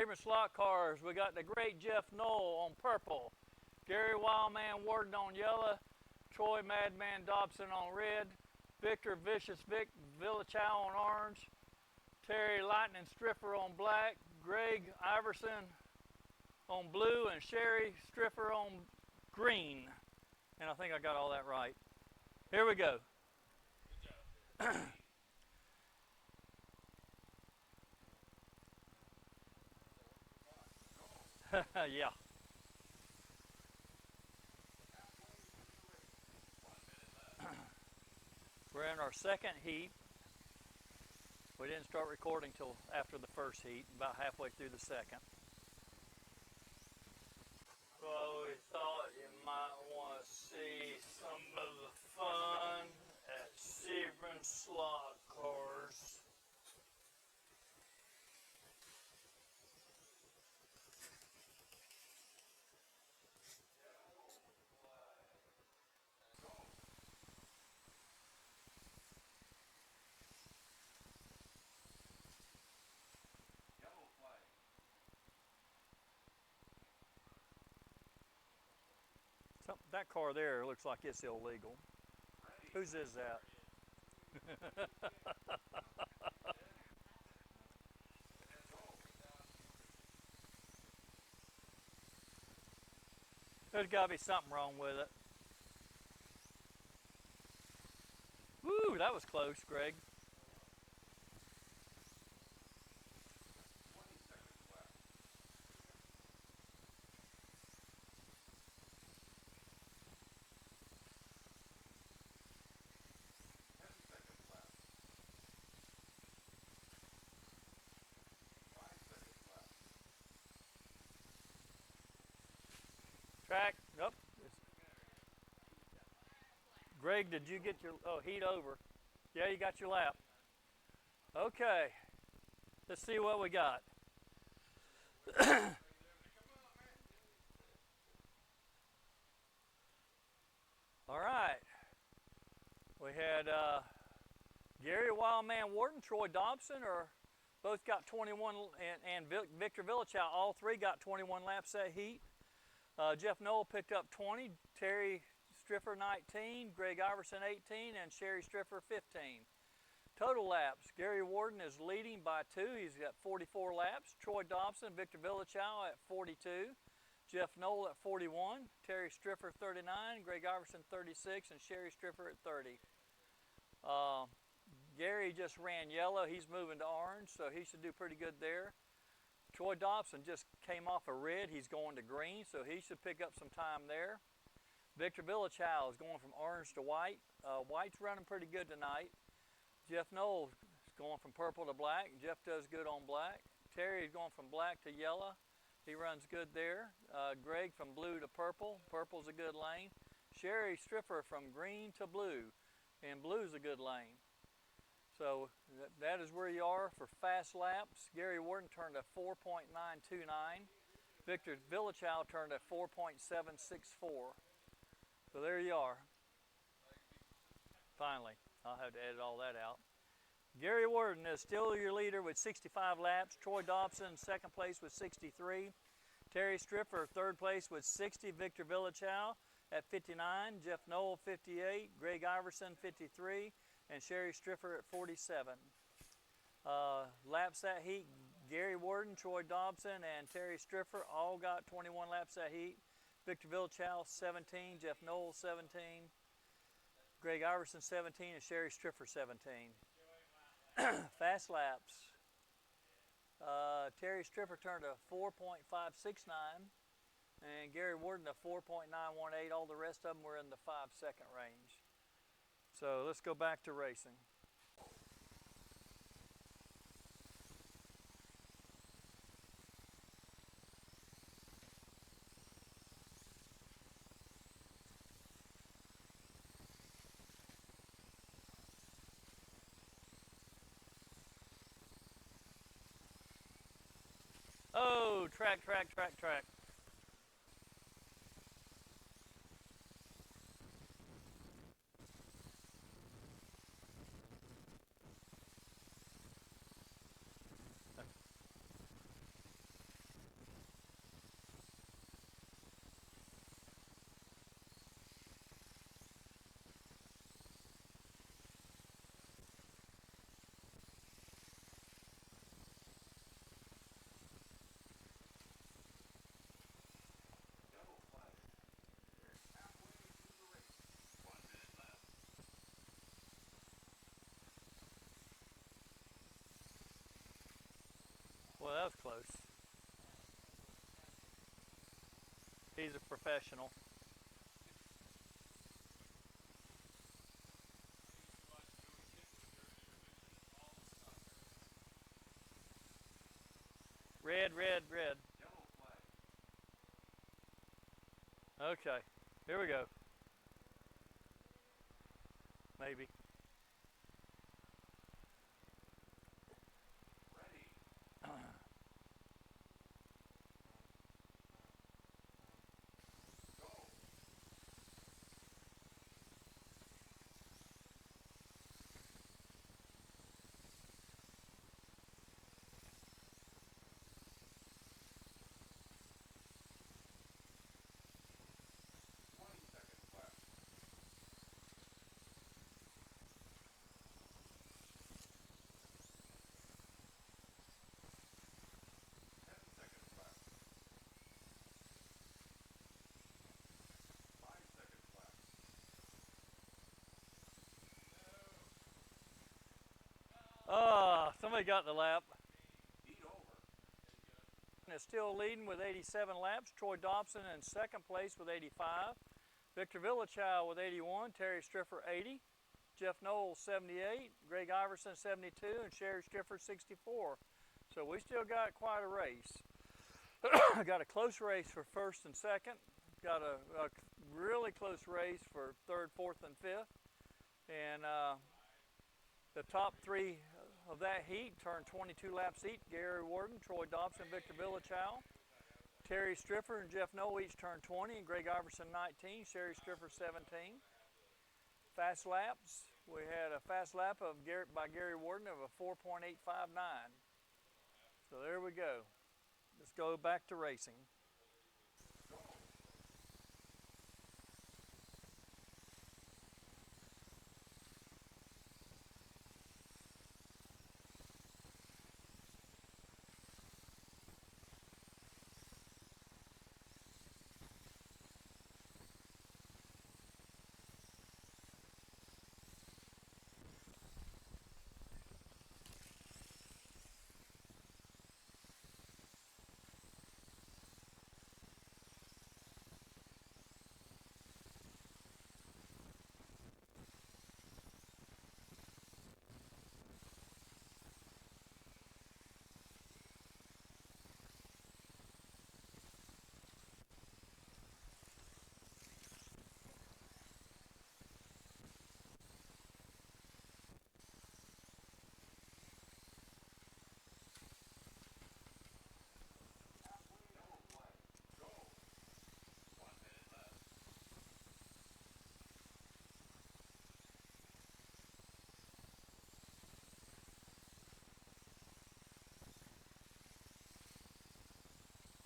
Sebring Slot Cars, we got the great Jeff Knoll on purple, Gary Wildman Warden on yellow, Troy Madman Dobson on red, Victor Vicious Vic Villachow on orange, Terry Lightning Striffer on black, Greg Iverson on blue, and Sherry Striffer on green. And I think I got all that right. Here we go. Yeah. We're in our second heat. We didn't start recording till after the first heat, about halfway through the second. Well, we thought you might want to see some of the fun at Sebring Slot Cars. That car there looks like it's illegal. Whose is that? There's got to be something wrong with it. Woo, that was close, Greg. Track, up. Greg, did you get your heat over? Yeah, you got your lap. Okay, let's see what we got. All right, we had Gary Wildman Warden, Troy Dobson, or both got 21, and Victor Villachow, all three got 21 laps that heat. Jeff Knoll picked up 20, Terry Striffer 19, Greg Iverson 18, and Sherry Striffer 15. Total laps, Gary Warden is leading by 2. He's got 44 laps. Troy Dobson, Victor Villachow at 42. Jeff Knoll at 41. Terry Striffer 39. Greg Iverson 36. And Sherry Striffer at 30. Gary just ran yellow. He's moving to orange, so he should do pretty good there. Troy Dobson just came off a red. He's going to green, so he should pick up some time there. Victor Villachow is going from orange to white. White's running pretty good tonight. Jeff Knoll is going from purple to black. Jeff does good on black. Terry is going from black to yellow. He runs good there. Greg from blue to purple. Purple's a good lane. Sherry Striffer from green to blue. And blue's a good lane. So that is where you are for fast laps. Gary Warden turned a 4.929. Victor Villachow turned a 4.764. So there you are. Finally, I'll have to edit all that out. Gary Warden is still your leader with 65 laps. Troy Dobson second place with 63. Terry Striffer third place with 60. Victor Villachow at 59. Jeff Knoll 58. Greg Iverson 53. And Sherry Striffer at 47. Laps that heat, Gary Warden, Troy Dobson, and Terry Striffer all got 21 laps that heat. Victor Villachow 17, Jeff Knoll 17, Greg Iverson 17, and Sherry Striffer 17. Fast laps. Terry Striffer turned a 4.569, and Gary Warden a 4.918. All the rest of them were in the 5-second range. So let's go back to racing. Oh, track. that was close. He's a professional. Red, red, red. Okay, here we go. Maybe. Somebody got the lap. Is still leading with 87 laps. Troy Dobson in second place with 85. Victor Villachow with 81. Terry Striffer 80. Jeff Knowles 78. Greg Iverson 72. And Sherry Striffer 64. So we still got quite a race. Got a close race for first and second. Got a really close race for third, fourth, and fifth. And the top three of that heat turned 22 laps each. Gary Warden, Troy Dobson, Victor Villachow. Terry Striffer and Jeff Noel each turned 20, and Greg Iverson 19, Sherry Striffer 17. Fast laps, we had a fast lap by Gary Warden of a 4.859. So there we go. Let's go back to racing.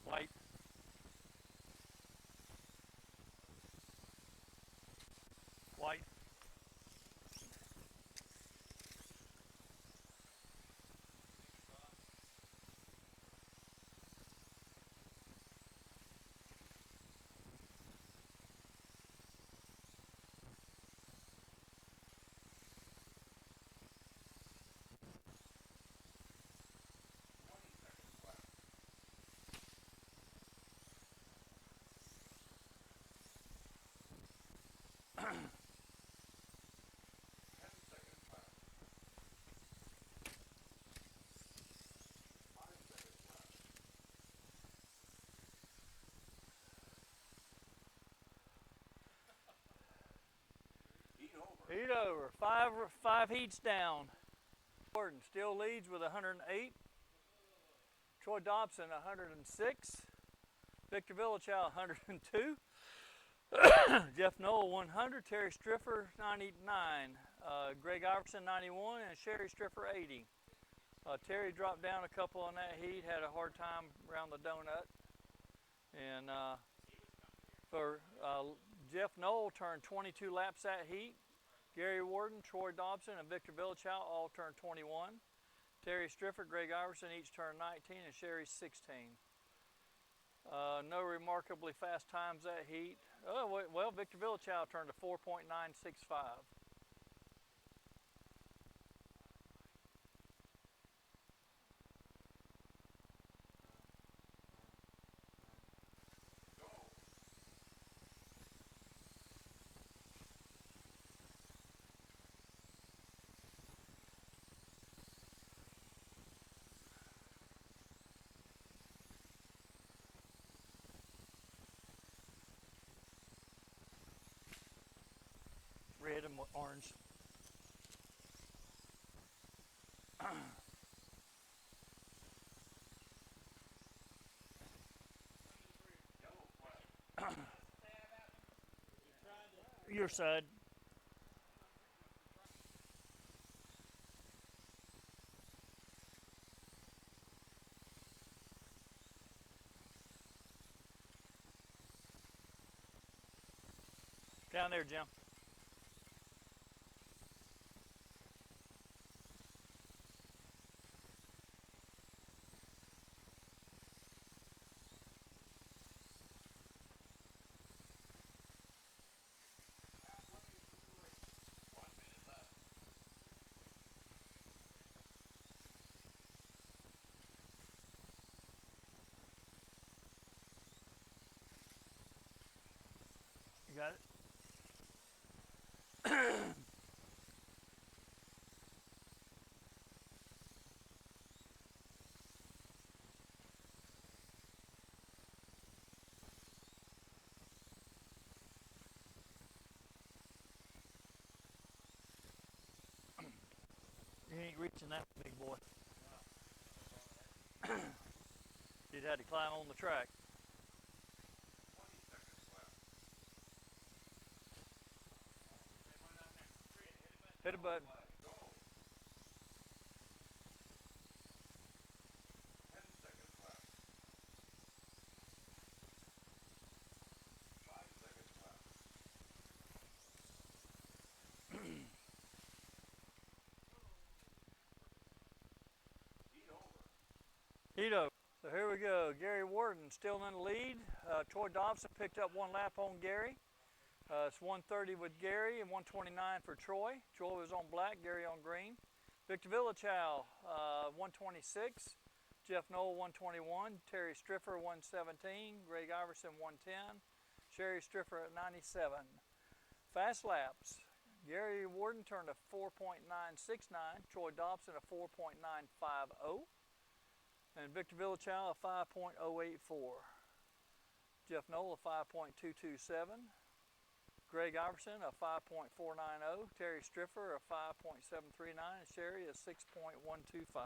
White. White. Heat over. Five heats down. Gordon still leads with 108. Troy Dobson 106. Victor Villachow 102. Jeff Noel 100. Terry Striffer 99. Greg Iverson 91 and Sherry Striffer 80. Terry dropped down a couple on that heat, had a hard time around the donut. And for Jeff Noel turned 22 laps that heat. Gary Warden, Troy Dobson, and Victor Villachow all turned 21. Terry Striffer, Greg Iverson each turned 19, and Sherry 16. No remarkably fast times that heat. Oh, well, Victor Villachow turned a 4.965. them orange. Your side. Down there, Jim. You got it? You ain't reaching that big boy. You'd had to climb on the track. Hit a button. Heat over. So here we go. Gary Warden still in the lead. Troy Dobson picked up 1 lap on Gary. It's 130 with Gary and 129 for Troy. Troy was on black, Gary on green. Victor Villachow, 126. Jeff Knoll, 121. Terry Striffer, 117. Greg Iverson, 110. Sherry Striffer at 97. Fast laps. Gary Warden turned a 4.969. Troy Dobson a 4.950. And Victor Villachow a 5.084. Jeff Knoll a 5.227. Greg Iverson a 5.490. Terry Striffer a 5.739. And Sherry a 6.125.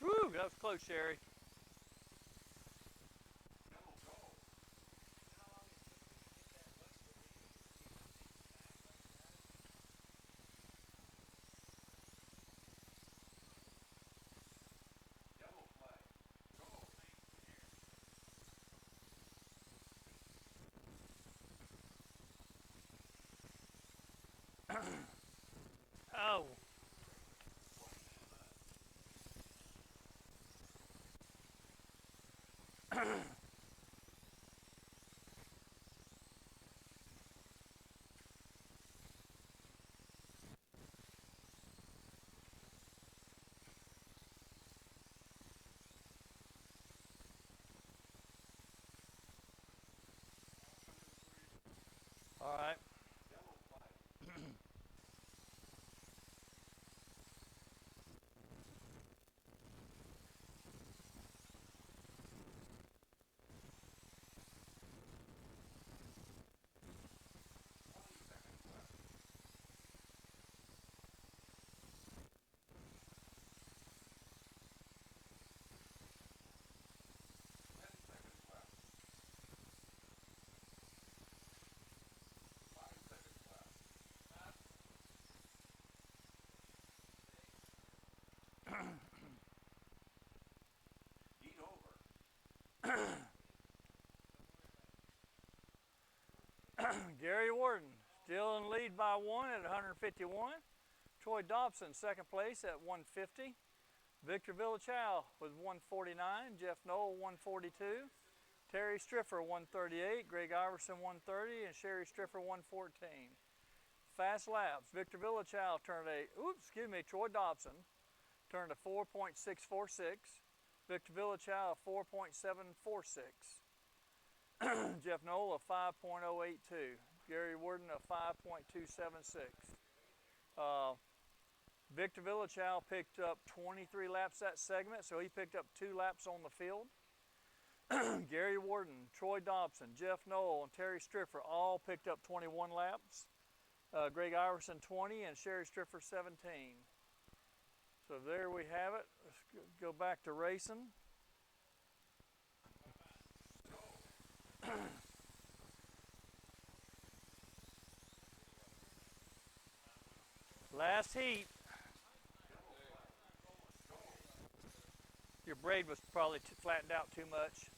Woo, that was close, Sherry. Oh. All right. Gary Warden still in the lead by 1 at 151. Troy Dobson second place at 150. Victor Villachow with 149, Jeff Knoll 142, Terry Striffer 138, Greg Iverson 130, and Sherry Striffer 114. Fast laps. Victor Villachow turned Troy Dobson turned a 4.646. Victor Villachow a 4.746. Jeff Knoll a 5.082. Gary Worden a 5.276. Victor Villachow picked up 23 laps that segment, so he picked up 2 laps on the field. Gary Worden, Troy Dobson, Jeff Knoll, and Terry Striffer all picked up 21 laps. Greg Iverson 20 and Sherry Striffer 17. So there we have it. Let's go back to racing. Last heat. Your braid was probably flattened out too much.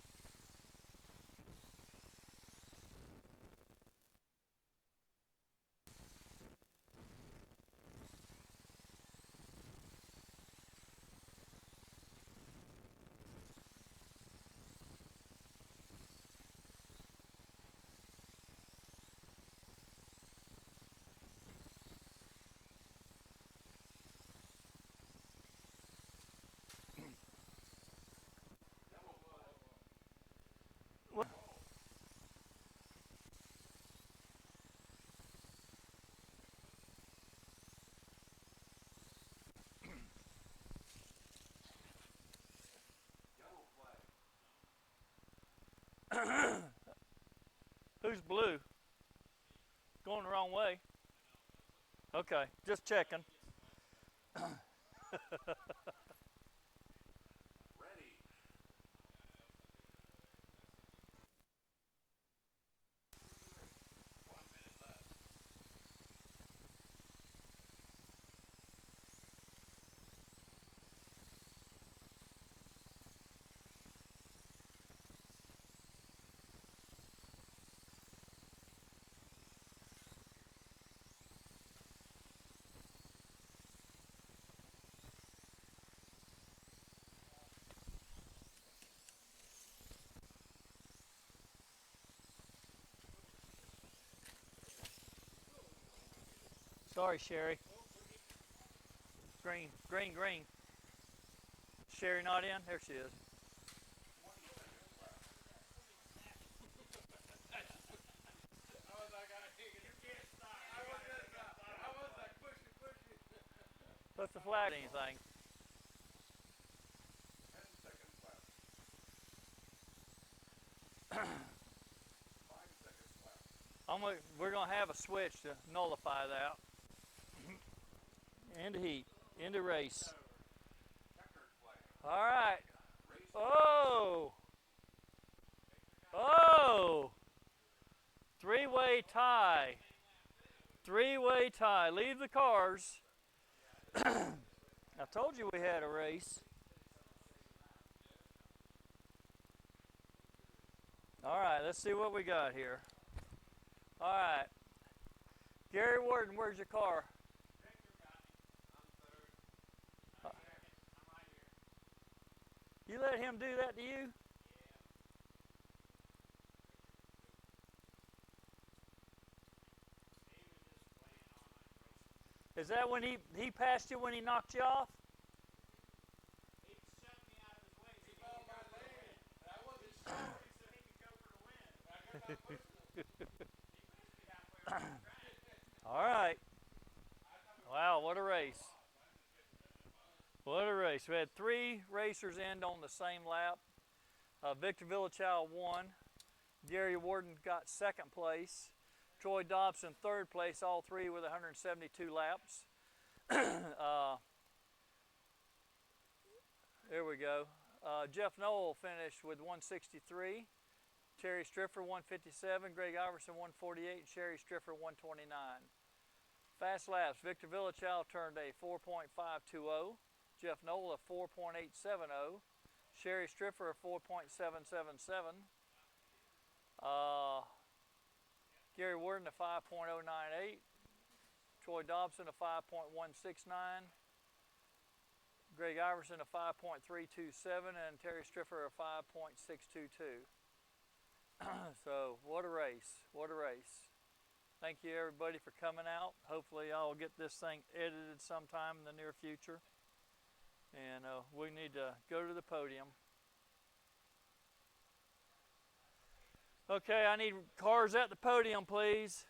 Who's blue? Going the wrong way. Okay, just checking. Sorry, Sherry. Green, green, green. Sherry not in? There she is. What's the flag? Anything? We're going to have a switch to nullify that. Into heat. Into race. All right. Oh. Oh. Three-way tie. Three-way tie. Leave the cars. I told you we had a race. All right, let's see what we got here. All right. Gary Worden, where's your car? You let him do that to you? Is that when he passed you when he knocked you off? He shoved me out of his way. He called my name. I wasn't sure. He said he could go for the win. All right. Wow, what a race. What a race. We had 3 racers end on the same lap. Victor Villachow won. Gary Worden got 2nd place. Troy Dobson 3rd place, all 3 with 172 laps. There we go. Jeff Knoll finished with 163. Terry Striffer 157. Greg Iverson 148. And Sherry Striffer 129. Fast laps. Victor Villachow turned a 4.520. Jeff Knoll a 4.870. Sherry Striffer a 4.777. Gary Worden a 5.098. Troy Dobson a 5.169. Greg Iverson a 5.327 and Terry Striffer a 5.622. So what a race, what a race. Thank you everybody for coming out. Hopefully I'll get this thing edited sometime in the near future. And we need to go to the podium. Okay, I need cars at the podium, please.